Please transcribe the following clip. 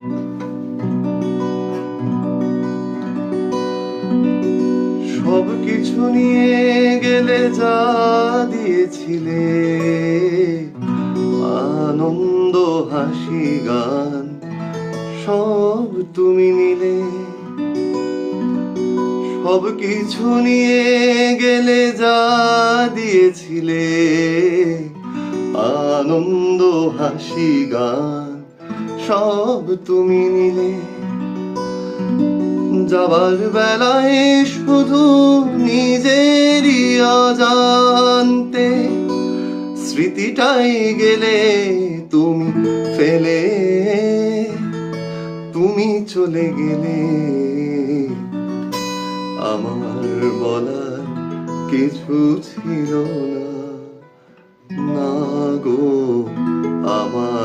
সব কিছু নিয়ে গেলে যা দিয়েছিলে, আনন্দ হাসি গান সব তুমি নিলে। সব কিছু নিয়ে গেলে যা দিয়েছিলে, আনন্দ হাসি গান সব তুমি নিলে। যাবার বেলায় শুধু নিজেরই অজান্তে স্মৃতিটাই গেলে তুমি ফেলে। তুমি চলে গেলে, আমার বলার কিছু ছিল না, না গো আমার।